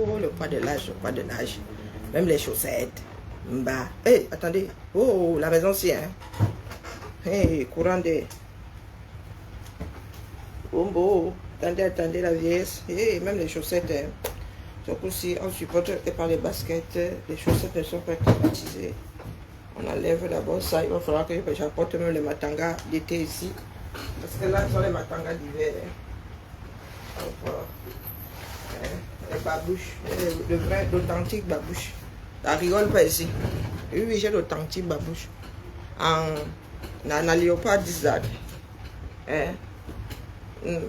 Oh, le poids de l'âge, le poids de l'âge. Même les chaussettes. Bah, hey, attendez. Oh, la maison c'est hein. Hey, courant d'air. Oh, attendez, attendez la vieillesse. Hey, même les chaussettes. Hein. Surtout si on supporte et par les baskets, les chaussettes ne sont pas climatisées. On enlève d'abord ça. Il va falloir que j'apporte même les matangas d'été ici. Parce que là, ce sont les matangas d'hiver. Hein. Donc, voilà. Les babouches, le vrai, l'authentique babouche. Ça rigole pas ici. Oui, j'ai l'authentique babouche. En léopard design. Hein?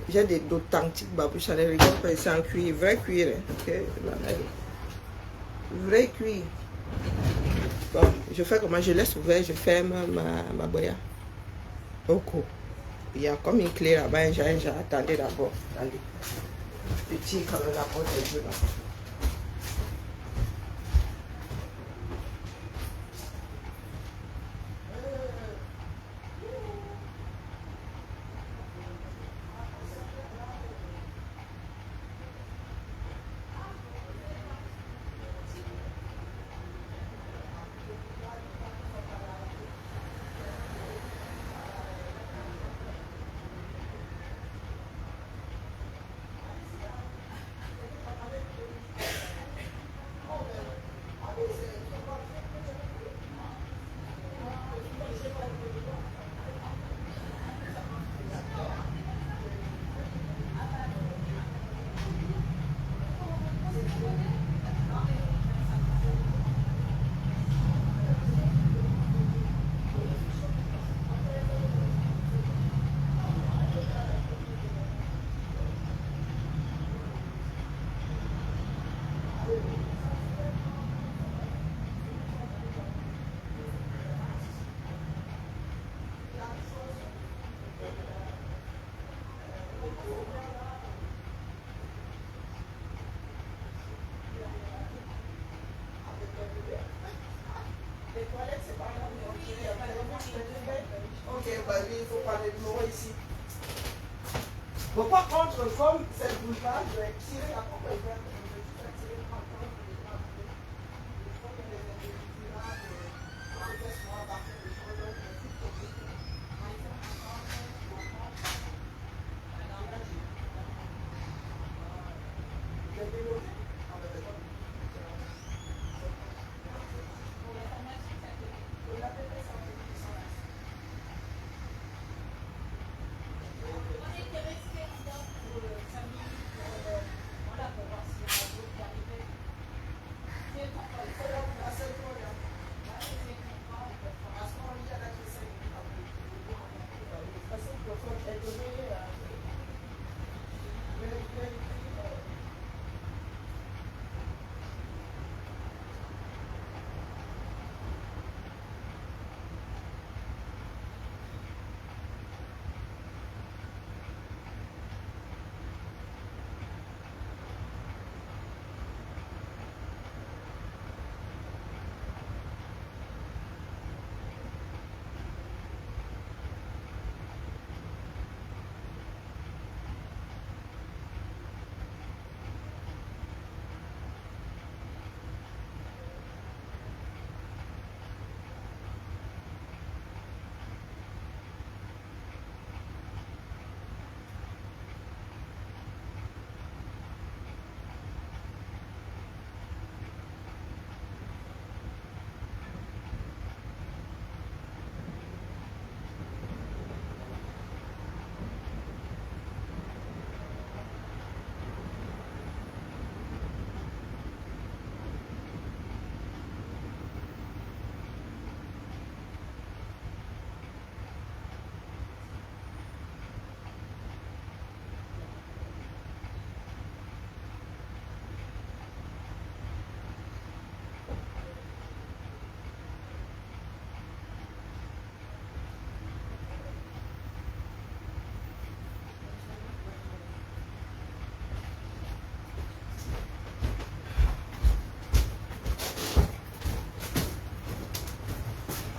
J'ai d'authentiques babouches. Ça ne rigole pas ici en cuir. Vrai cuir. Hein? Okay? Vrai cuir. Bon, je fais comment? Je laisse ouvert, je ferme ma boya. Ok. Il y a comme une clé là-bas. J'attendais d'abord. Allez. Je tire quand même la porte un peu là. Ok, bah oui, il faut parler de moi ici. Bon, par contre, comme cette boule-là, je vais tirer la porte ouverte.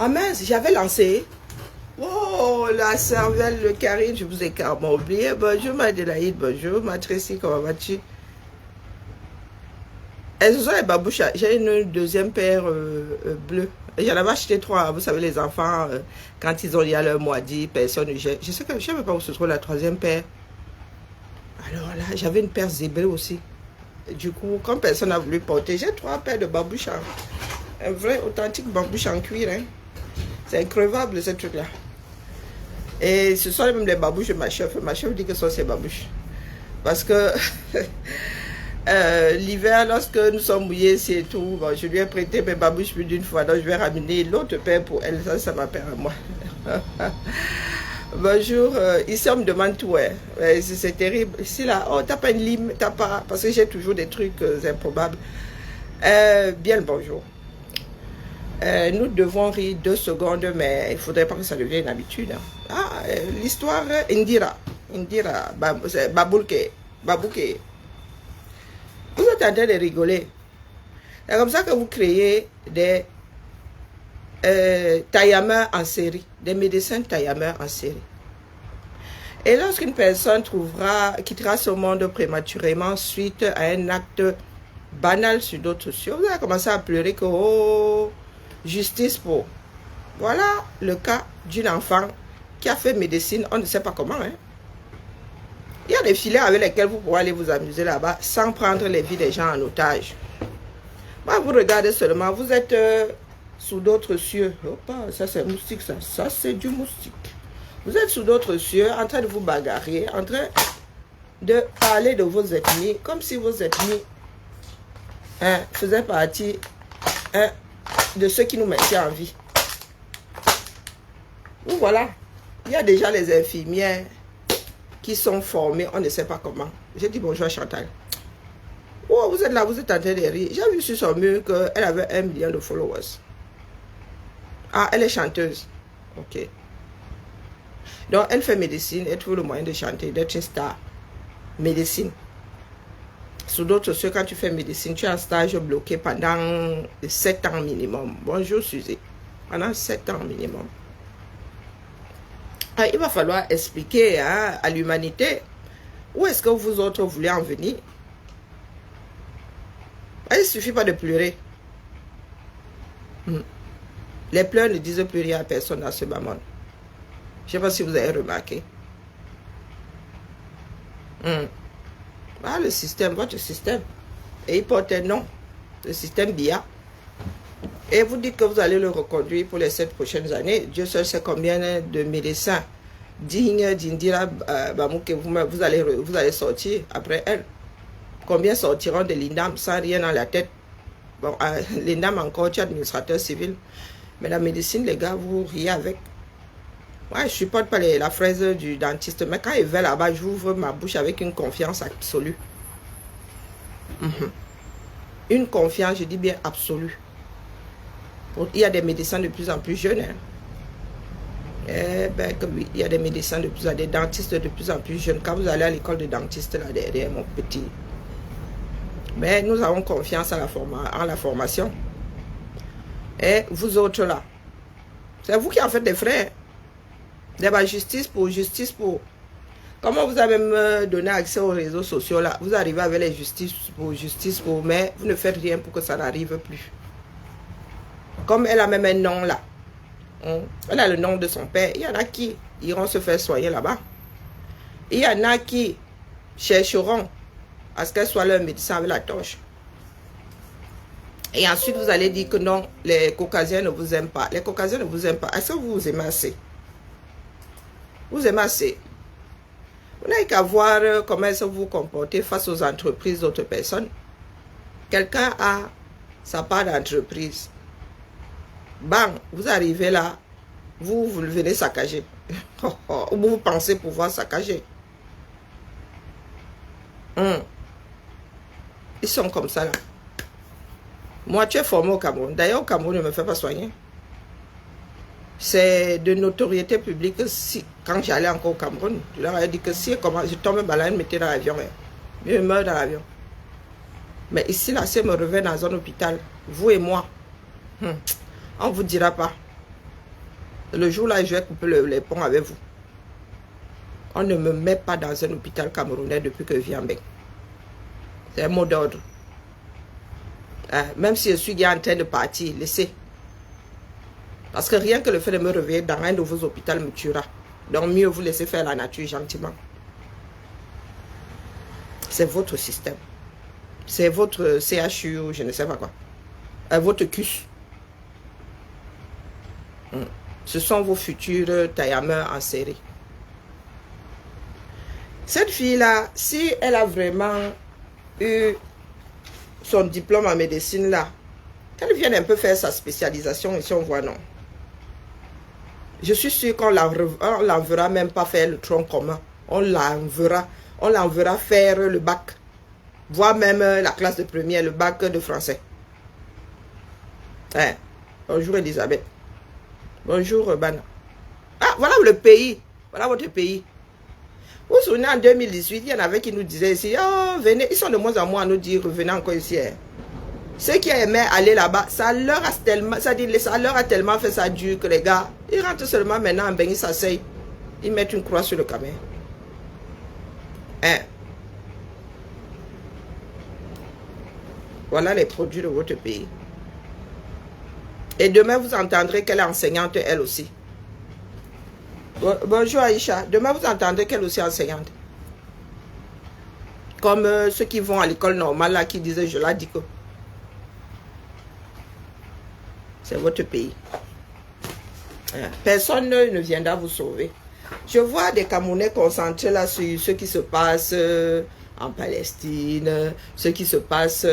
Ah mince, j'avais lancé. Oh, la cervelle, le Karine, je vous ai carrément oublié. Bonjour Madélaïde, bonjour. Ma Tracy, comment vas-tu? Et ce sont les babouches. J'ai une deuxième paire bleue. J'en avais acheté 3. Vous savez, les enfants, quand ils ont lié leur mois dit, personne ne jette. Je sais que je ne sais même pas où se trouve la troisième paire. Alors là, j'avais une paire zébrée aussi. Du coup, comme personne n'a voulu porter, j'ai 3 paires de babouches. Un vrai authentique babouche en cuir. Hein. C'est increvable ce truc-là. Et ce sont même les babouches de ma chef. Ma chef dit que ce sont ses babouches. Parce que l'hiver, lorsque nous sommes mouillés, c'est tout. Bon, je lui ai prêté mes babouches plus d'une fois. Donc je vais ramener l'autre paire pour elle. Ça m'appelle à moi. Bonjour. Ici, on me demande tout. Hein. C'est terrible. Ici, là, oh, t'as pas une lime, t'as pas. Parce que j'ai toujours des trucs improbables. Bien le bonjour. Nous devons rire 2 secondes, mais il ne faudrait pas que ça devienne une habitude. Hein. Ah, l'histoire Indira. Indira, Babouke. Babouke. Vous êtes en train de rigoler. C'est comme ça que vous créez des taillameurs en série, des médecins taillameurs en série. Et lorsqu'une personne quittera ce monde prématurément suite à un acte banal sur d'autres sociaux, vous allez commencer à pleurer que, oh, justice pour. Voilà le cas d'une enfant qui a fait médecine, on ne sait pas comment. Hein. Il y a des filets avec lesquels vous pouvez aller vous amuser là-bas sans prendre les vies des gens en otage. Moi, vous regardez seulement, vous êtes sous d'autres cieux. Opa, ça c'est moustique, ça c'est du moustique. Vous êtes sous d'autres cieux, en train de vous bagarrer, en train de parler de vos ethnies, comme si vos ethnies faisaient partie de ceux qui nous mettaient en vie. Ou voilà, il y a déjà les infirmières qui sont formées, on ne sait pas comment. J'ai dit bonjour à Chantal. Oh, vous êtes là, vous êtes en train de rire. J'ai vu sur son mur qu'elle avait 1 million de followers. Ah, elle est chanteuse. Ok. Donc, elle fait médecine, elle trouve le moyen de chanter, d'être une star. Médecine. Sous d'autres cieux, quand tu fais médecine, tu as un stage bloqué pendant 7 ans minimum. Bonjour, Suzy. Pendant 7 ans minimum. Ah, il va falloir expliquer à l'humanité où est-ce que vous autres voulez en venir. Ah, il ne suffit pas de pleurer. Les pleurs ne disent plus rien à personne dans ce moment. Je ne sais pas si vous avez remarqué. Ah, le système, votre système. Et il porte un nom. Le système BIA. Et vous dites que vous allez le reconduire pour les 7 prochaines années. Dieu seul sait combien de médecins dignes d'Indira Bamouke vous allez sortir après elle. Combien sortiront de l'INAM sans rien dans la tête. Bon, l'INAM encore, tu es administrateur civil. Mais la médecine, les gars, vous riez avec. Moi, je ne supporte pas la fraise du dentiste. Mais quand il va là-bas, j'ouvre ma bouche avec une confiance absolue. Une confiance, je dis bien absolue. Il y a des médecins de plus en plus jeunes. Hein. Eh ben, oui, il y a des médecins de plus en plus, des dentistes de plus en plus jeunes. Quand vous allez à l'école de dentiste, là derrière, mon petit. Mais nous avons confiance en la formation. Et vous autres là, c'est vous qui en faites des frais. Justice pour. Comment vous avez même donné accès aux réseaux sociaux là? Vous arrivez avec les justice pour, mais vous ne faites rien pour que ça n'arrive plus. Comme elle a même un nom là. Elle a le nom de son père. Il y en a qui iront se faire soigner là-bas. Il y en a qui chercheront à ce qu'elle soit leur médecin avec la torche. Et ensuite, vous allez dire que non, les Caucasiens ne vous aiment pas. Les Caucasiens ne vous aiment pas. Est-ce que vous vous aimez assez? Vous aimez assez. Vous n'avez qu'à voir comment est-ce que vous vous comportez face aux entreprises d'autres personnes. Quelqu'un a sa part d'entreprise. Bang, vous arrivez là, vous venez saccager. Ou vous pensez pouvoir saccager. Ils sont comme ça là. Moi, tu es formé au Cameroun. D'ailleurs, au Cameroun, ne me fait pas soigner. C'est de notoriété publique que si, quand j'allais encore au Cameroun, je leur ai dit que si je tombe malade, mettez dans l'avion. Je meurs dans l'avion. Mais ici, là, si je me reviens dans un hôpital, vous et moi, on ne vous dira pas. Le jour là, je vais couper les ponts avec vous. On ne me met pas dans un hôpital camerounais depuis que je viens. C'est un mot d'ordre. Même si je suis en train de partir, laissez. Parce que rien que le fait de me réveiller dans un de vos hôpitaux me tuera. Donc mieux vous laisser faire la nature gentiment. C'est votre système. C'est votre CHU, je ne sais pas quoi. Votre CUS. Ce sont vos futurs taillameurs en série. Cette fille-là, si elle a vraiment eu son diplôme en médecine là, qu'elle vienne un peu faire sa spécialisation ici, on voit non. Je suis sûre qu'on l'enverra même pas faire le tronc commun. On l'enverra faire le bac. Voire même la classe de première, le bac de français. Bonjour Elisabeth. Bonjour Bana. Ah, voilà le pays. Voilà votre pays. Vous vous souvenez, en 2018, il y en avait qui nous disaient ici, oh, venez, ils sont de moins en moins à nous dire, revenez encore ici. Ceux qui aimaient aller là-bas, ça leur a tellement fait ça dur que les gars, ils rentrent seulement maintenant en bain, ils s'asseyent, ils mettent une croix sur le caméra. Voilà les produits de votre pays. Et demain, vous entendrez qu'elle est enseignante, elle aussi. Bonjour Aïcha. Demain, vous entendrez qu'elle aussi est enseignante. Comme ceux qui vont à l'école normale, là, qui disaient, je l'ai dit que c'est votre pays. Personne ne viendra vous sauver. Je vois des Camerounais concentrés là sur ce qui se passe en Palestine, ce qui se passe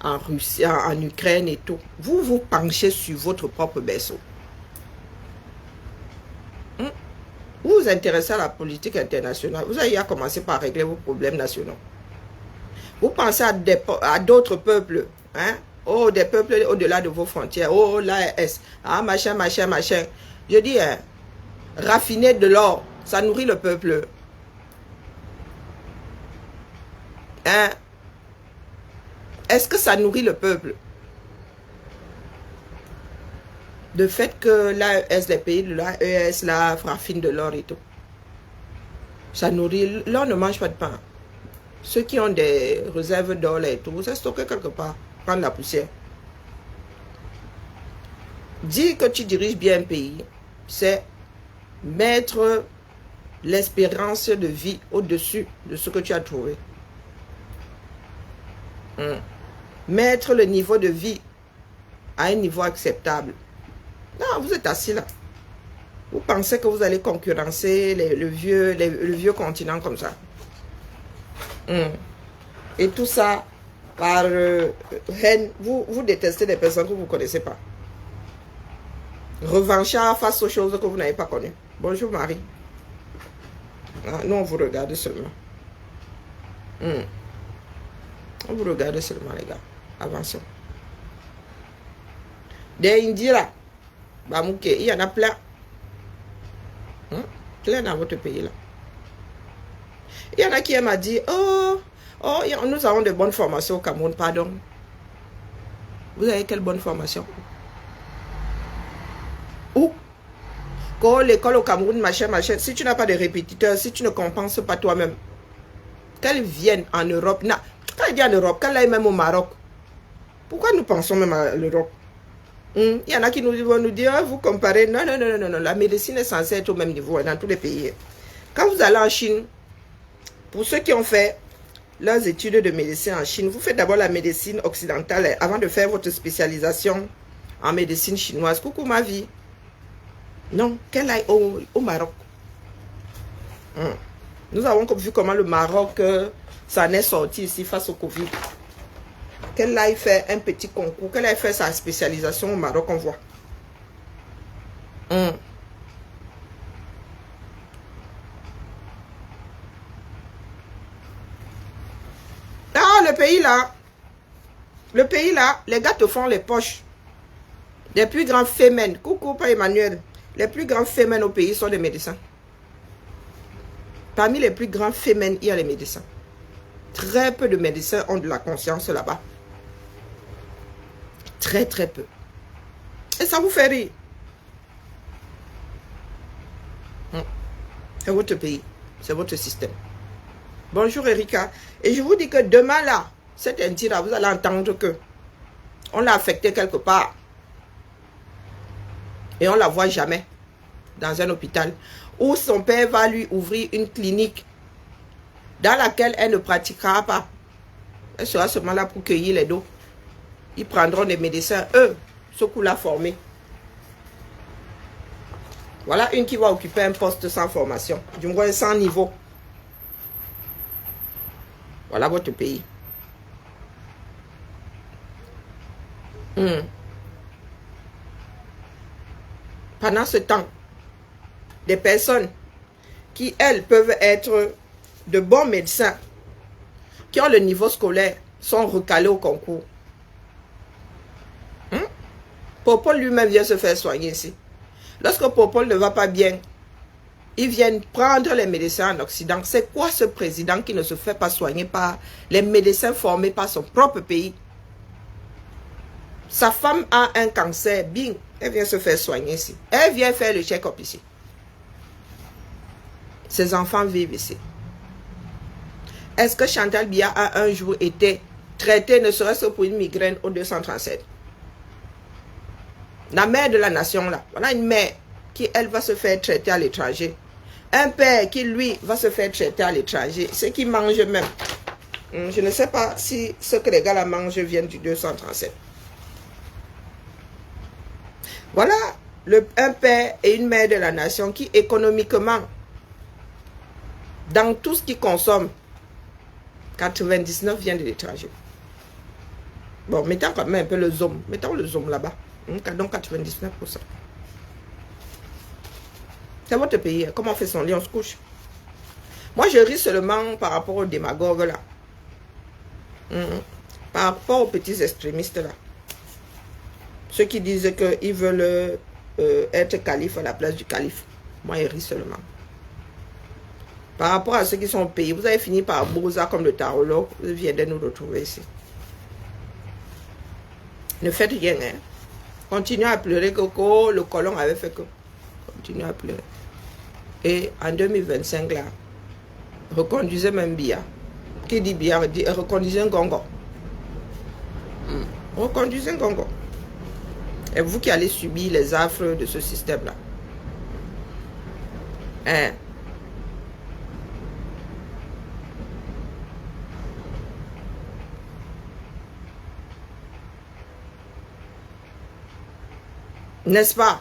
en Russie, en Ukraine et tout. Vous vous penchez sur votre propre berceau. Vous vous intéressez à la politique internationale. Vous avez à commencer par régler vos problèmes nationaux. Vous pensez à d'autres peuples. Hein? Oh, des peuples au-delà de vos frontières. Oh, l'AES. Ah, machin, machin, machin. Je dis, raffiner de l'or, ça nourrit le peuple. Hein? Est-ce que ça nourrit le peuple? Le fait que l'AES, les pays de l'AES, là, raffine de l'or et tout. Ça nourrit. L'or ne mange pas de pain. Ceux qui ont des réserves d'or et tout, vous êtes stocké quelque part. Prendre la poussière. Dire que tu diriges bien un pays, c'est mettre l'espérance de vie au-dessus de ce que tu as trouvé. Mettre le niveau de vie à un niveau acceptable. Non, vous êtes assis là. Vous pensez que vous allez concurrencer le vieux continent comme ça. Et tout ça par haine. Vous détestez des personnes que vous ne connaissez pas. Revanchard face aux choses que vous n'avez pas connues. Bonjour Marie. Nous, on vous regarde seulement. On vous regarde seulement, les gars. Avançons. Des Indira. Bamouké, il y en a plein. Plein dans votre pays là. Il y en a qui m'a dit, oh, nous avons de bonnes formations au Cameroun, pardon. Vous avez quelle bonne formation? Où? Quand l'école au Cameroun, machin, machin, si tu n'as pas de répétiteur, si tu ne compenses pas toi-même, qu'elles viennent en Europe, quand elle dit en Europe, qu'elle aille même au Maroc, pourquoi nous pensons même à l'Europe? Il y en a qui vont nous dire, vous comparez, non, la médecine est censée être au même niveau dans tous les pays. Quand vous allez en Chine, pour ceux qui ont fait leurs études de médecine en Chine, vous faites d'abord la médecine occidentale avant de faire votre spécialisation en médecine chinoise. Coucou ma vie. Non, qu'elle aille au Maroc. Nous avons vu comment le Maroc s'en est sorti ici face au Covid. Qu'elle aille faire un petit concours, qu'elle aille faire sa spécialisation au Maroc, on voit. Ah, le pays là, les gars te font les poches. Les plus grands fémènes, coucou, pas Emmanuel, les plus grands fémènes au pays sont les médecins. Parmi les plus grands fémènes, il y a les médecins. Très peu de médecins ont de la conscience là-bas. Très, très peu. Et ça vous fait rire. C'est votre pays. C'est votre système. Bonjour Erika. Et je vous dis que demain là, Cet indien-là, vous allez entendre que on l'a affecté quelque part. Et on ne la voit jamais dans un hôpital. Ou son père va lui ouvrir une clinique dans laquelle elle ne pratiquera pas. Elle sera seulement là pour cueillir les dos. Ils prendront des médecins, eux, ceux qu'on l'a formé. Voilà une qui va occuper un poste sans formation, du moins sans niveau. Voilà votre pays. Pendant ce temps, des personnes qui, elles, peuvent être de bons médecins, qui ont le niveau scolaire, sont recalés au concours. Popol lui-même vient se faire soigner ici. Lorsque Popol ne va pas bien, ils viennent prendre les médecins en Occident. C'est quoi ce président qui ne se fait pas soigner par les médecins formés par son propre pays? Sa femme a un cancer, bing, elle vient se faire soigner ici. Elle vient faire le check-up ici. Ses enfants vivent ici. Est-ce que Chantal Biya a un jour été traitée, ne serait-ce que pour une migraine au 237? La mère de la nation, là, voilà une mère qui, elle, va se faire traiter à l'étranger. Un père qui, lui, va se faire traiter à l'étranger. Ce qui mange même. Je ne sais pas si ce que les gars là mangent viennent du 237. Voilà un père et une mère de la nation qui, économiquement, dans tout ce qu'ils consomment, 99 vient de l'étranger. Bon, mettons quand même un peu le zoom. Mettons le zoom là-bas. Donc 99%. C'est votre pays. Comment on fait son lit, on se couche. Moi, je ris seulement par rapport aux démagogues là. Par rapport aux petits extrémistes là. Ceux qui disent qu'ils veulent être calife à la place du calife. Moi, je ris seulement. Par rapport à ceux qui sont au pays, vous avez fini par Bouza comme le tarologue. Vous viendrez nous retrouver ici. Ne faites rien, hein. Continuez à pleurer que le colon avait fait que. Continuez à pleurer. Et en 2025, là, reconduisez même Biya. Qui dit Biya? Reconduisez un gongo. Reconduisez un gongo. Et vous qui allez subir les affres de ce système-là. Hein? N'est-ce pas?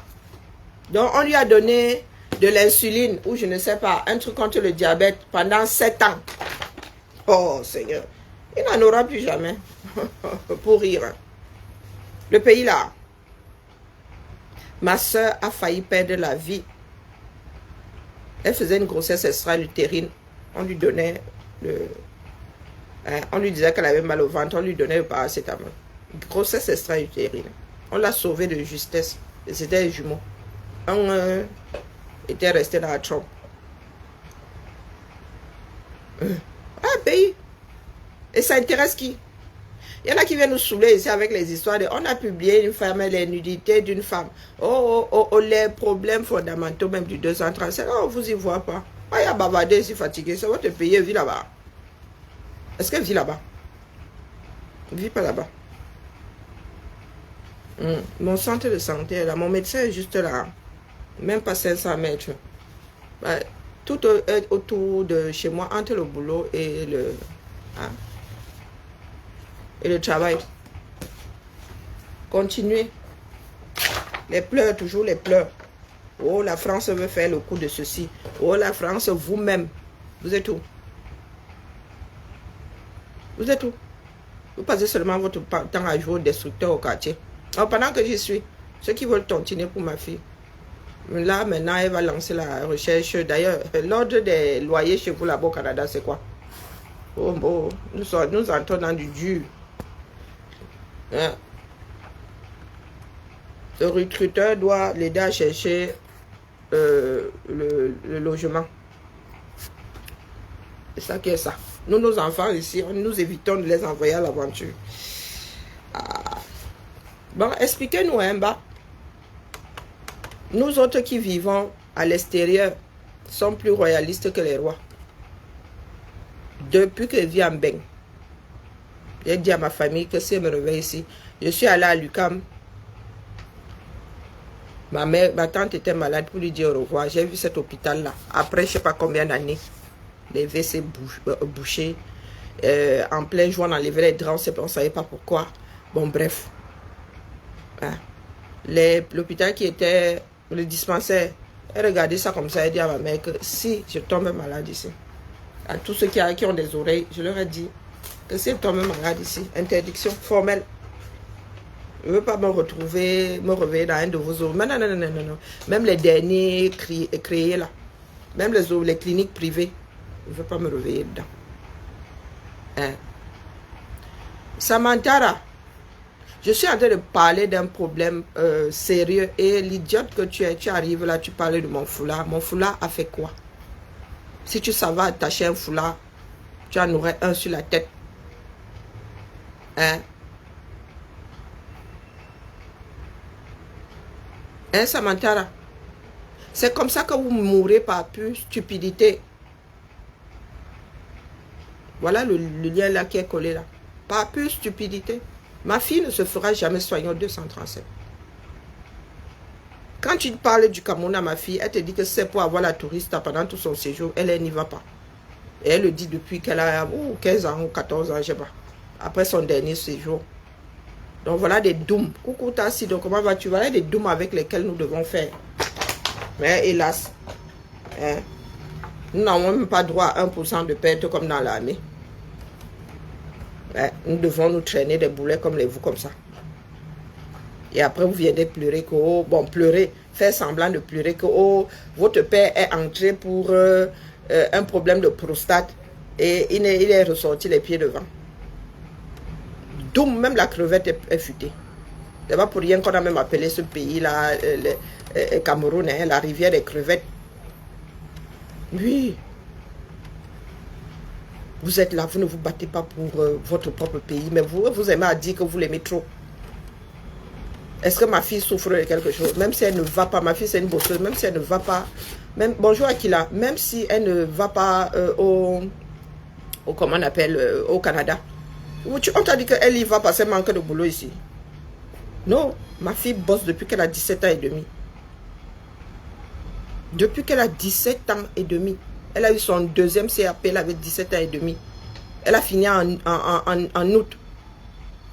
Donc, on lui a donné de l'insuline ou je ne sais pas, un truc contre le diabète pendant 7 ans. Oh, Seigneur. Il n'en aura plus jamais. Pour rire. Le pays là. Ma soeur a failli perdre la vie. Elle faisait une grossesse extra-utérine. On lui donnait on lui disait qu'elle avait mal au ventre. On lui donnait le paracétamol. Grossesse extra-utérine. On l'a sauvée de justesse. C'était des jumeaux. Un était resté dans la trompe. Un pays. Et ça intéresse qui? Il y en a qui viennent nous saouler ici avec les histoires de... On a publié une femme, les nudités d'une femme. Les problèmes fondamentaux même du 237. Oh, vous y voyez pas. Ah, il y a bavardé ici fatigué. C'est votre pays, elle vit là-bas. Est-ce qu'elle vit là-bas? Elle ne vit pas là-bas. Mon centre de santé est là. Mon médecin est juste là. Même pas 500 mètres. Tout autour de chez moi, entre le boulot et le travail. Continuez. Les pleurs, toujours les pleurs. Oh, la France veut faire le coup de ceci. Oh, la France, vous-même. Vous êtes où? Vous êtes où? Vous passez seulement votre temps à jouer au destructeur au quartier. Alors, pendant que j'y suis, ceux qui veulent tontiner pour ma fille, là, maintenant, elle va lancer la recherche. D'ailleurs, l'ordre des loyers chez vous là-bas au Canada, c'est quoi? Oh, bon, nous entrons dans du dur. Hein? Le recruteur doit l'aider à chercher le logement. C'est ça qui est ça. Nous, nos enfants ici, nous évitons de les envoyer à l'aventure. Bon, expliquez-nous un bas. Nous autres qui vivons à l'extérieur sommes plus royalistes que les rois. Depuis que vit en Beng. J'ai dit à ma famille que si elle me réveille ici, je suis allée à l'UQAM. Ma tante était malade pour lui dire au revoir. J'ai vu cet hôpital-là. Après, je ne sais pas combien d'années, les WC bouchés. En plein jour, on enlevait les draps, on ne savait pas pourquoi. Bon, bref. Hein. L'hôpital qui était le dispensaire, elle regardait ça comme ça, elle dit à ma mère que si je tombe malade ici, à tous ceux qui ont des oreilles, je leur ai dit que si je tombe malade ici, interdiction formelle. Je ne veux pas me réveiller dans un de vos oreilles. Non, non, non, non, non, non. Même les derniers créés là, même les cliniques privées, je ne veux pas me réveiller dedans. Hein. Samantha, je suis en train de parler d'un problème sérieux et l'idiote que tu es, tu arrives là, tu parles de mon foulard. Mon foulard a fait quoi? Si tu savais attacher un foulard, tu en aurais un sur la tête. Hein? Hein, Samantha? C'est comme ça que vous mourrez par pure stupidité. Voilà le lien là qui est collé là. Par pure stupidité. Ma fille ne se fera jamais soigner au 237. Quand tu parles du Cameroun à ma fille, elle te dit que c'est pour avoir la touriste pendant tout son séjour. Elle n'y va pas. Et elle le dit depuis qu'elle a 15 ans ou 14 ans, je ne sais pas. Après son dernier séjour. Donc voilà des dooms. Coucou Tassi, donc comment vas-tu? Voilà des dooms avec lesquels nous devons faire. Mais hélas, hein, nous n'avons même pas droit à 1% de perte comme dans l'armée. Hein, nous devons nous traîner des boulets comme les vous comme ça. Et après, vous viendrez pleurer que, oh, bon, pleurer, faire semblant de pleurer que, oh, votre père est entré pour un problème de prostate et il est ressorti les pieds devant. D'où même la crevette est futée. C'est pas pour rien qu'on a même appelé ce pays-là, le Cameroun, hein, la rivière des crevettes. Oui. Vous êtes là, vous ne vous battez pas pour votre propre pays, mais vous aimez à dire que vous l'aimez trop. Est-ce que ma fille souffre de quelque chose? Même si elle ne va pas, ma fille c'est une bosseuse, même si elle ne va pas, même, bonjour Akila, même si elle ne va pas comment on appelle, au Canada. On t'a dit qu'elle y va parce qu'elle manque de boulot ici. Non, ma fille bosse depuis qu'elle a 17 ans et demi. Depuis qu'elle a 17 ans et demi. Elle a eu son deuxième CAP, elle avait 17 ans et demi. Elle a fini en août.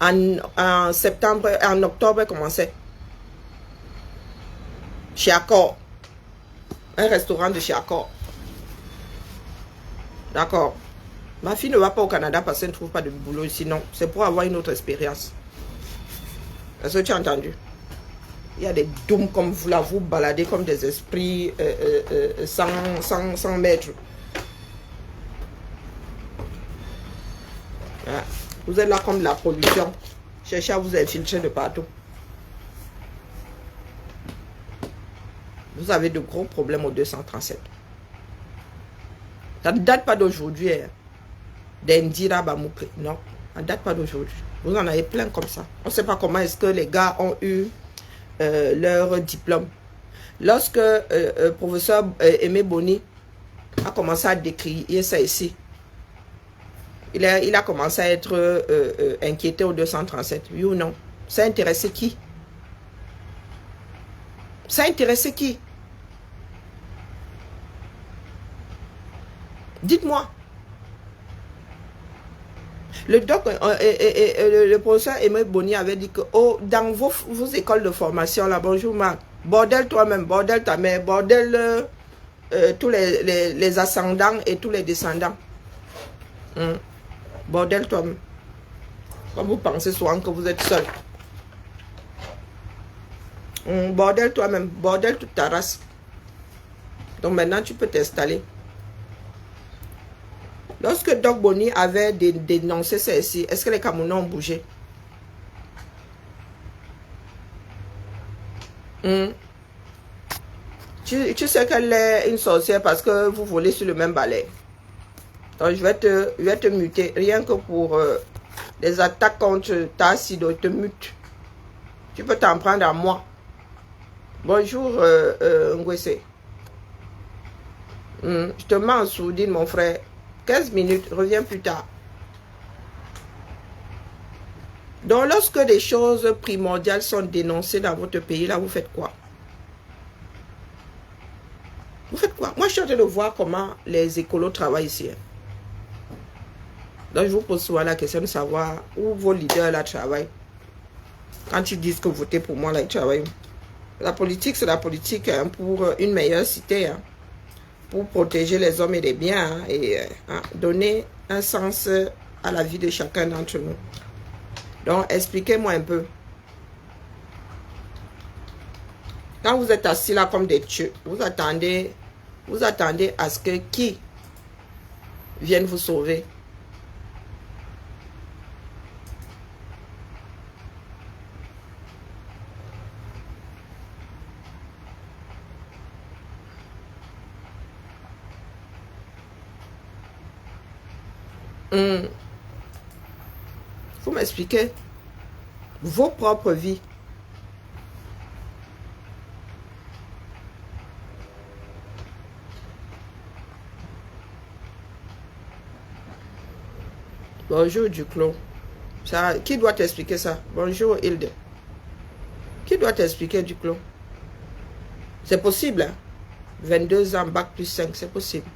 En septembre, en octobre, elle commençait. Chez Accor. Un restaurant de chez Accor. D'accord. Ma fille ne va pas au Canada parce qu'elle ne trouve pas de boulot ici. Non, c'est pour avoir une autre expérience. Est-ce que tu as entendu? Il y a des dômes comme vous là, vous baladez comme des esprits sans maître. Voilà. Vous êtes là comme de la pollution. Cherchez à vous infiltrer de partout. Vous avez de gros problèmes au 237. Ça ne date pas d'aujourd'hui. Hein. D'Indira Bamouké. Non, ça ne date pas d'aujourd'hui. Vous en avez plein comme ça. On ne sait pas comment est-ce que les gars ont eu leur diplôme. Lorsque le professeur Aimé Boni a commencé à décrire ça ici, il a commencé à être inquiété au 237. Oui ou non? Ça a intéressé qui? Ça a intéressé qui? Dites-moi. Le professeur Aimé Boni avait dit que oh, dans vos écoles de formation, là, bonjour Marc, bordel toi-même, bordel ta mère, bordel tous les ascendants et tous les descendants. Bordel toi-même. Comme vous pensez souvent que vous êtes seul. Bordel toi-même, bordel toute ta race. Donc maintenant tu peux t'installer. Lorsque Doc Boni avait dénoncé ceci, est-ce que les Camerounais ont bougé? Tu sais qu'elle est une sorcière parce que vous volez sur le même balai. Donc je vais te muter. Rien que pour les attaques contre ta Sido, te mute. Tu peux t'en prendre à moi. Bonjour Ngwese. Je te mets en sourdine mon frère. 15 minutes, reviens plus tard. Donc, lorsque des choses primordiales sont dénoncées dans votre pays, là, vous faites quoi? Vous faites quoi? Moi, je suis en train de voir comment les écolos travaillent ici. Donc, je vous pose souvent la question de savoir où vos leaders là travaillent. Quand ils disent que votez pour moi, là, ils travaillent. La politique, c'est la politique hein, pour une meilleure cité, hein, pour protéger les hommes et les biens hein, et donner un sens à la vie de chacun d'entre nous. Donc, expliquez-moi un peu. Quand vous êtes assis là comme des dieux, vous attendez à ce que qui vienne vous sauver. Vous m'expliquez vos propres vies. Bonjour Duclos. Ça, qui doit t'expliquer ça? Bonjour Hilde. Qui doit t'expliquer Duclos? C'est possible, hein? 22 ans, bac plus 5, c'est possible.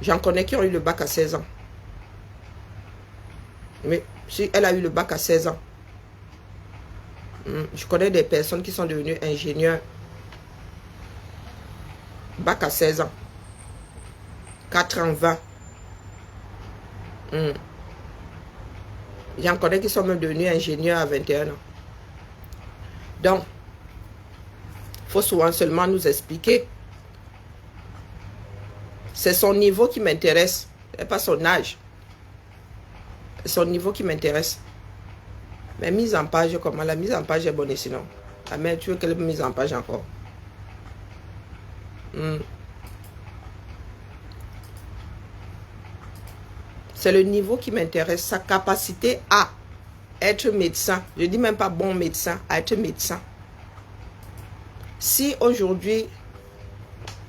J'en connais qui ont eu le bac à 16 ans. Mais si elle a eu le bac à 16 ans, je connais des personnes qui sont devenues ingénieurs. Bac à 16 ans. 4 ans, 20. J'en connais qui sont même devenus ingénieurs à 21 ans. Donc, il faut souvent seulement nous expliquer. C'est son niveau qui m'intéresse, et pas son âge. C'est son niveau qui m'intéresse. Mais mise en page, comment? La mise en page est bonne sinon. Ah mais tu veux quelle mise en page encore? C'est le niveau qui m'intéresse, sa capacité à être médecin. Je ne dis même pas bon médecin, à être médecin. Si aujourd'hui,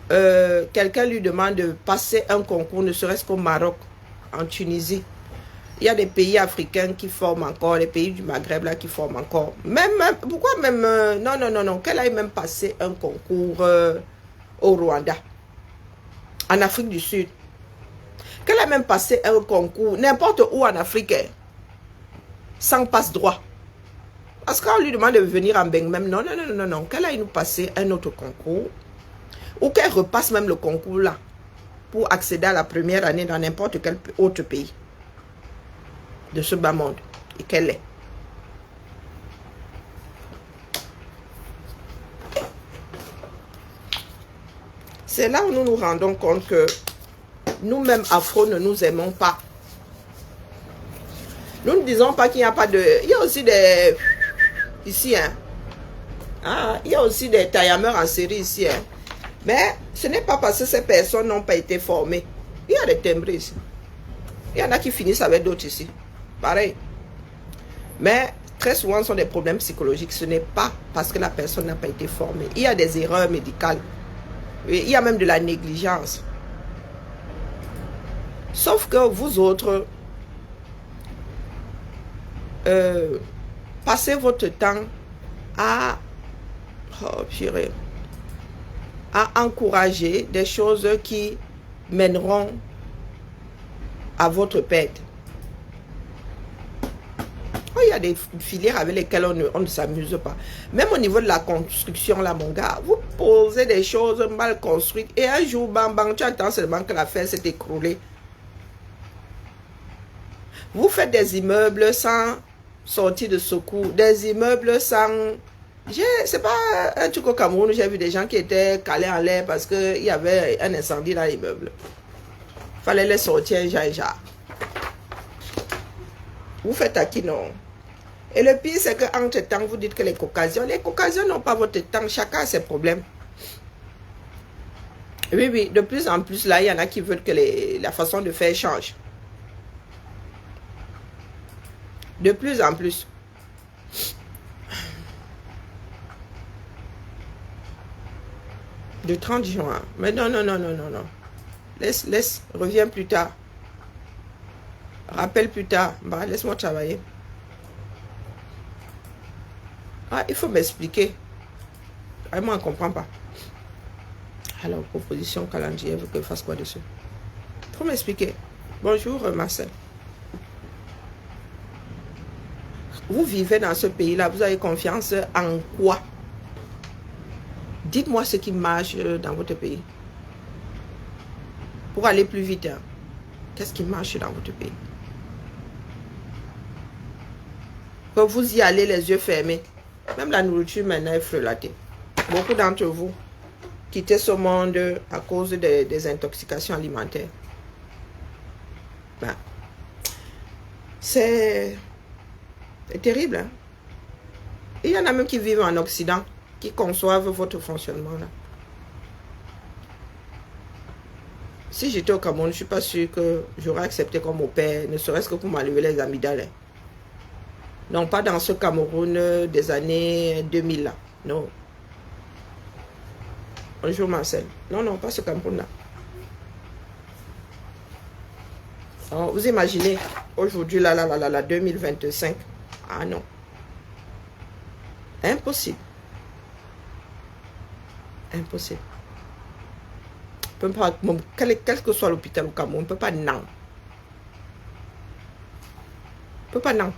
quelqu'un lui demande de passer un concours, ne serait-ce qu'au Maroc, en Tunisie, il y a des pays africains qui forment encore, les pays du Maghreb là qui forment encore. Pourquoi même, non, qu'elle aille même passer un concours au Rwanda, en Afrique du Sud. Qu'elle a même passé un concours, n'importe où en Afrique, sans passe-droit. Parce qu'on lui demande de venir en Beng même, non, qu'elle aille nous passer un autre concours, ou qu'elle repasse même le concours là, pour accéder à la première année dans n'importe quel autre pays de ce bas monde, et qu'elle est. C'est là où nous nous rendons compte que nous-mêmes afro ne nous aimons pas. Nous ne disons pas qu'il n'y a pas de... Il y a aussi des... Ici, hein. Ah, il y a aussi des taillameurs en série ici, hein. Mais ce n'est pas parce que ces personnes n'ont pas été formées. Il y a des timbrés ici. Il y en a qui finissent avec d'autres ici. Pareil. Mais très souvent, ce sont des problèmes psychologiques. Ce n'est pas parce que la personne n'a pas été formée. Il y a des erreurs médicales. Il y a même de la négligence. Sauf que vous autres, passez votre temps à, à encourager des choses qui mèneront à votre perte. Oh, il y a des filières avec lesquelles on ne s'amuse pas. Même au niveau de la construction, là, mon gars, vous posez des choses mal construites et un jour, bang, bang, tu attends seulement que l'affaire s'est écroulée. Vous faites des immeubles sans sortie de secours, des immeubles sans... C'est pas un truc au Cameroun où j'ai vu des gens qui étaient calés en l'air parce qu'il y avait un incendie dans l'immeuble. Il fallait les sortir un. Vous faites à qui non? Et le pire, c'est qu'entre temps, vous dites que les caucasiens n'ont pas votre temps, chacun a ses problèmes. Oui, de plus en plus, là, il y en a qui veulent que la façon de faire change. De plus en plus. De 30 juin. Mais non. Laisse, reviens plus tard. Rappelle plus tard. Bah, laisse-moi travailler. Ah, il faut m'expliquer. Ah, moi, on ne comprend pas. Alors, proposition calendrier, vous que je fasse quoi dessus? Il faut m'expliquer. Bonjour, Marcel. Vous vivez dans ce pays-là, vous avez confiance en quoi? Dites-moi ce qui marche dans votre pays. Pour aller plus vite, hein. Qu'est-ce qui marche dans votre pays? Que vous y allez les yeux fermés. Même la nourriture maintenant est frelatée. Beaucoup d'entre vous quittez ce monde à cause des intoxications alimentaires. Ben, c'est terrible. Hein? Il y en a même qui vivent en Occident, qui conçoivent votre fonctionnement là. Si j'étais au Cameroun, je ne suis pas sûr que j'aurais accepté comme au père, ne serait-ce que pour m'enlever les amygdales. Non, pas dans ce Cameroun des années 2000 là. Non. Bonjour Marcel. Non, non, pas ce Cameroun là. Alors, vous imaginez, aujourd'hui, là, 2025. Ah non. Impossible. Impossible. On peut pas, quel que soit l'hôpital au Cameroun, on ne peut pas non. On ne peut pas non.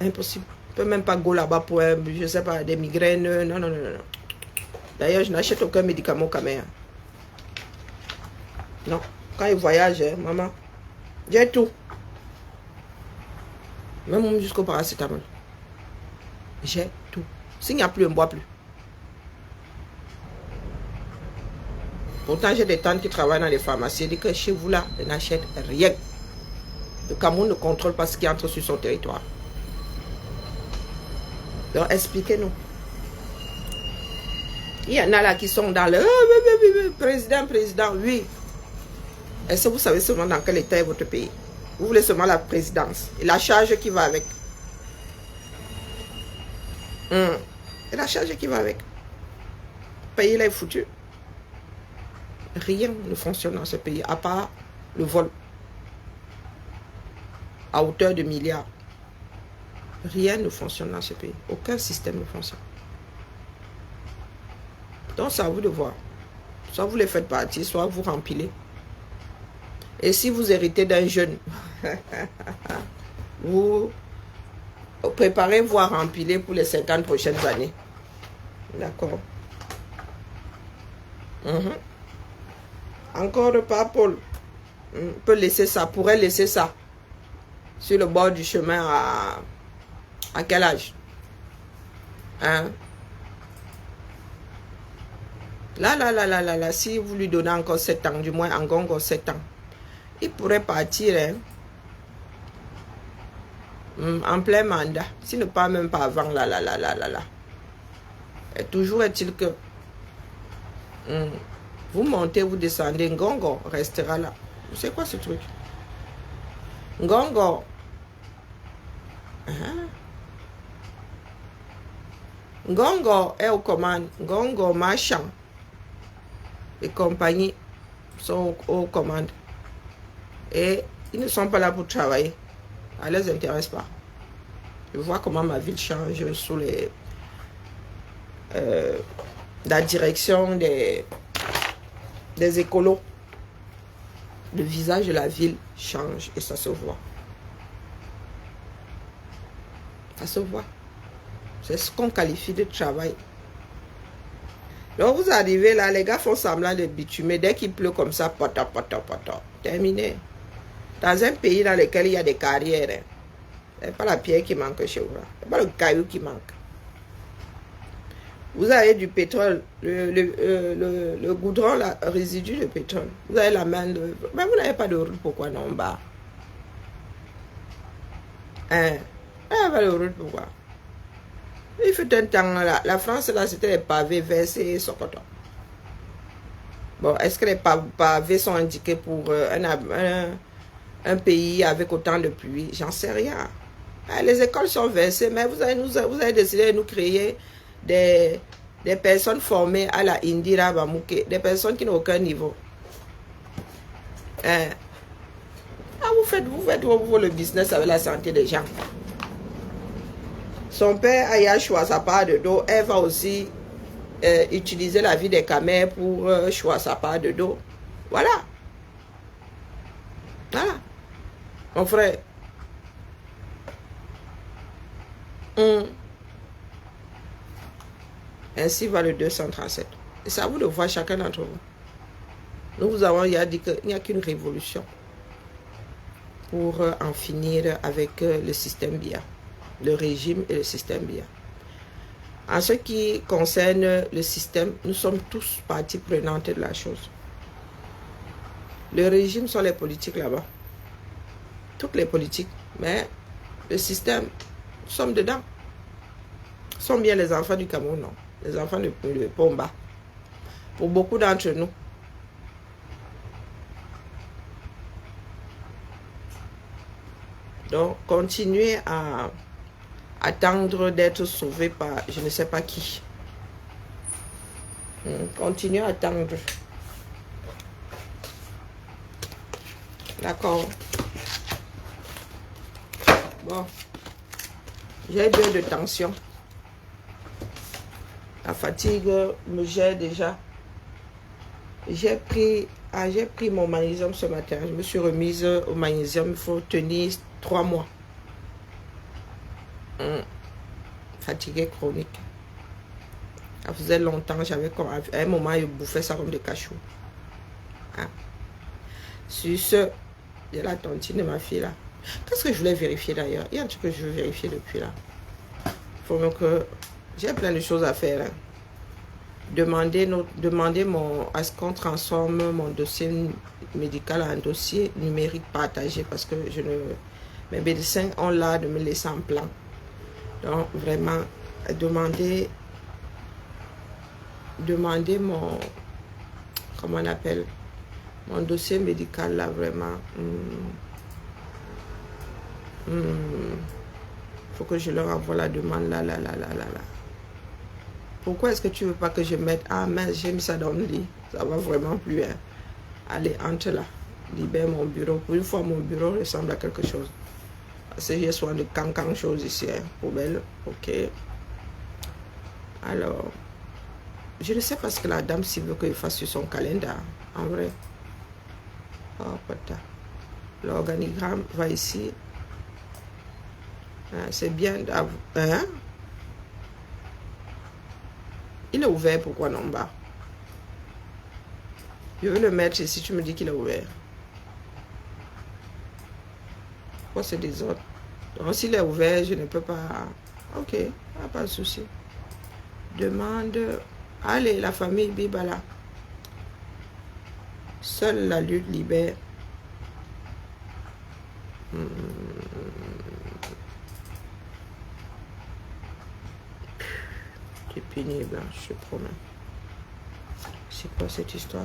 Impossible. On ne peut même pas go là-bas pour, je sais pas, des migraines. Non, non, non, non. D'ailleurs, je n'achète aucun médicament au Cameroun. Non. Quand il voyage, maman, j'ai tout. Même jusqu'au paracétamol. J'ai tout. S'il n'y a plus, on ne boit plus. Pourtant, j'ai des tantes qui travaillent dans les pharmacies. Elles disent que chez vous, là, on n'achète rien. Le Cameroun ne contrôle pas ce qui entre sur son territoire. Donc, expliquez-nous. Il y en a là qui sont dans le président, oui. Est-ce que vous savez seulement dans quel état est votre pays? Vous voulez seulement la présidence et la charge qui va avec. Et la charge qui va avec. Le pays là est foutu. Rien ne fonctionne dans ce pays, à part le vol. À hauteur de milliards. Rien ne fonctionne dans ce pays. Aucun système ne fonctionne. Donc c'est à vous de voir. Soit vous les faites partir, soit vous rempilez. Et si vous héritez d'un jeune, vous préparez-vous à rempiler pour les 50 prochaines années. D'accord. Encore pas, Paul. On peut laisser ça, pourrait laisser ça sur le bord du chemin à quel âge? Hein? Là, si vous lui donnez encore 7 ans, du moins encore 7 ans, il pourrait partir en plein mandat, s'il ne part même pas avant là. Et toujours est-il que vous montez, vous descendez, Ngongo restera là. C'est quoi ce truc? Ngongo. Ngongo est aux commandes. Ngongo, Marchand et compagnie sont aux commandes. Et ils ne sont pas là pour travailler. Ça ne les intéresse pas. Je vois comment ma ville change sous la direction des écolos. Le visage de la ville change et ça se voit. Ça se voit. C'est ce qu'on qualifie de travail. Donc vous arrivez là, les gars font semblant de bitumer. Dès qu'il pleut comme ça, pata. Terminé. Dans un pays dans lequel il y a des carrières, ce n'est pas la pierre qui manque chez vous. Ce n'est pas le caillou qui manque. Vous avez du pétrole, le goudron, la résidu de pétrole. Vous avez la main de... Mais vous n'avez pas de route, pourquoi non, bas? Hein? Vous n'avez pas de route, pourquoi? Il fait un temps, la France, là, c'était les pavés versés et Sokoto. Bon, est-ce que les pavés sont indiqués pour un pays avec autant de pluie? J'en sais rien. Les écoles sont versées, mais vous avez décidé de nous créer des personnes formées à la Indira Bamouké, des personnes qui n'ont aucun niveau. Vous faites le business avec la santé des gens. Son père a choisi sa part de dos. Elle va aussi utiliser la vie des camels pour choisir sa part de dos. Voilà. Voilà. Mon frère. Ainsi va le 237. Et c'est à vous de voir chacun d'entre vous. Nous vous avons dit qu'il n'y a qu'une révolution pour en finir avec le système BIA, le régime et le système BIA. En ce qui concerne le système, nous sommes tous partie prenante de la chose. Le régime sont les politiques là-bas. Toutes les politiques. Mais le système, nous sommes dedans. Nous sommes bien les enfants du Cameroun, non? Les enfants de Pomba. Pour beaucoup d'entre nous. Donc, continuez à attendre d'être sauvé par je ne sais pas qui. Continuez à attendre. D'accord. Bon. J'ai 2 de tension. La fatigue me gère déjà. J'ai pris mon magnésium ce matin. Je me suis remise au magnésium. Il faut tenir 3 mois. Fatigué chronique. Ça faisait longtemps. À un moment, je bouffais ça comme des cachous. Hein? Sur ce, j'ai la tontine de ma fille là. Qu'est-ce que je voulais vérifier d'ailleurs? Il y a un truc que je veux vérifier depuis là. Il faut que... J'ai plein de choses à faire. Hein. Demander à ce qu'on transforme mon dossier médical en un dossier numérique partagé parce que mes médecins ont l'art de me laisser en plan. Donc vraiment, demander mon, comment on appelle, mon dossier médical là vraiment. Faut que je leur envoie la demande là. Pourquoi est-ce que tu veux pas que je mette... Ah mince, j'ai mis ça dans le lit. Ça va vraiment plus. Hein. Allez, entre là. Libère mon bureau. Pour une fois, mon bureau ressemble à quelque chose. Parce que j'ai soin de cancan choses ici. Hein. Poubelle. Ok. Alors, je ne sais pas ce que la dame s'il veut qu'il fasse sur son calendrier. En vrai. Oh, putain. L'organigramme va ici. Ah, c'est bien d'avoir... Hein? Il est ouvert, pourquoi non bas? Je veux le mettre ici, tu me dis qu'il est ouvert. Pourquoi c'est désordre? Donc s'il est ouvert, je ne peux pas... Ok, pas de souci. Demande... Allez, la famille Bibala. Seule la lutte libère. C'est pénible, hein, je te promets. C'est quoi cette histoire?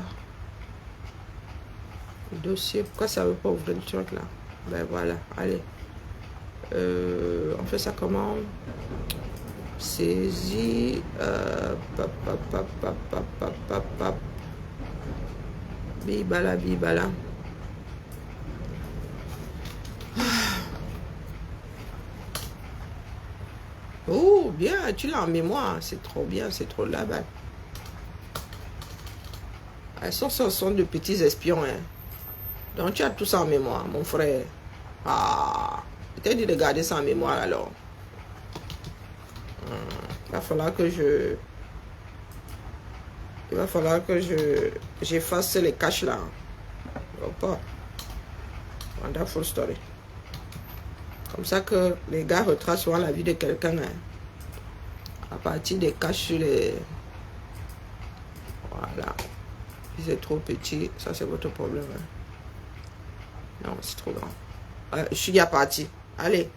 Le dossier, pourquoi ça ne veut pas ouvrir le truc là? Ben voilà, allez. On fait ça comment? Saisie. Bibala. Oh, bien, tu l'as en mémoire. C'est trop bien, c'est trop là-bas. Ce sont de petits espions. Hein. Donc, tu as tout ça en mémoire, mon frère. Ah, je t'ai dit de garder ça en mémoire alors. Il va falloir que j'efface les caches là. Pas. Wonderful story. Comme ça que les gars retracent souvent la vie de quelqu'un. Hein. À partir des caches sur les... Voilà. Si c'est trop petit, ça c'est votre problème. Hein. Non, c'est trop grand. Je suis déjà parti. Allez.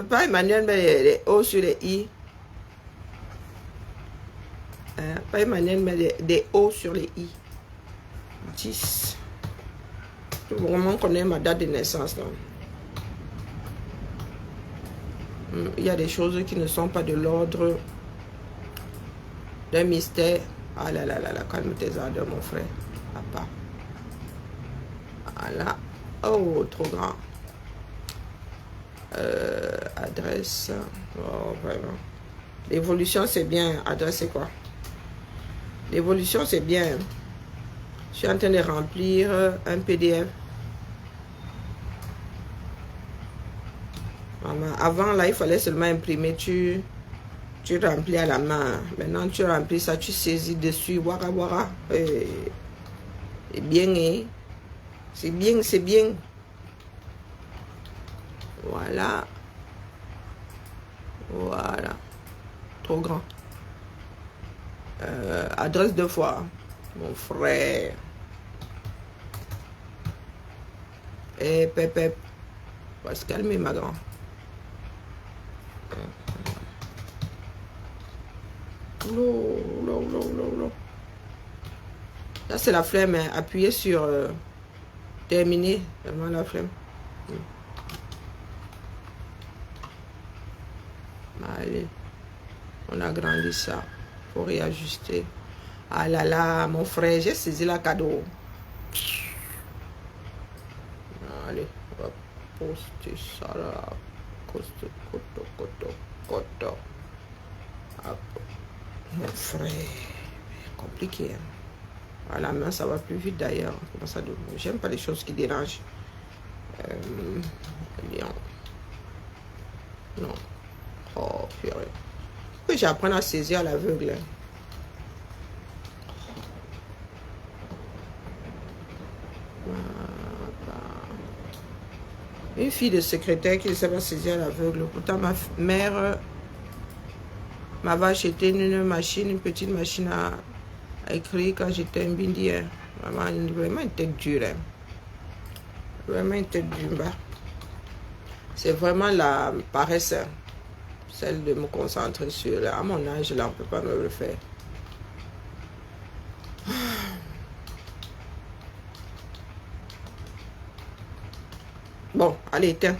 Pas Emmanuel, mais les O sur les I. Pas Emmanuel, mais des O sur les I. 10. Je veux vraiment connaître ma date de naissance. Donc. Il y a des choses qui ne sont pas de l'ordre d'un mystère. Ah là là là là, calme tes ardeurs, mon frère. À part. Voilà. Oh, trop grand. Adresse. Oh, vraiment. L'évolution, c'est bien. Adresse, c'est quoi? L'évolution, c'est bien. Je suis en train de remplir un PDF. Avant, là, il fallait seulement imprimer. Tu remplis à la main. Maintenant, tu remplis ça, tu saisis dessus. Wara, wara. C'est bien, hein? C'est bien, c'est bien. Voilà. Voilà. Trop grand. Adresse 2 fois. Mon frère. Eh, pep. On va se calmer, ma grande. Non. Là, c'est la flemme. Hein. Appuyez sur terminer. Vraiment la flemme. Allez. On agrandit ça. Faut réajuster. Ah là là, mon frère, j'ai saisi la cadeau. Allez, on va poster ça là. Coto. Hop. Mon frère, compliqué. Hein. À la main, ça va plus vite d'ailleurs. J'aime pas les choses qui dérangent. Lion. Non. Oh, purée. Oui, j'apprends à saisir à l'aveugle. Une fille de secrétaire qui ne sait pas saisir à l'aveugle. Pourtant, ma mère m'avait acheté une petite machine à écrire quand j'étais un bindien. Vraiment une tête dure. Hein. Vraiment une tête dure. C'est vraiment la paresse. Hein. Celle de me concentrer sur. À mon âge, là, on ne peut pas me le faire. Bon, allez, éteins.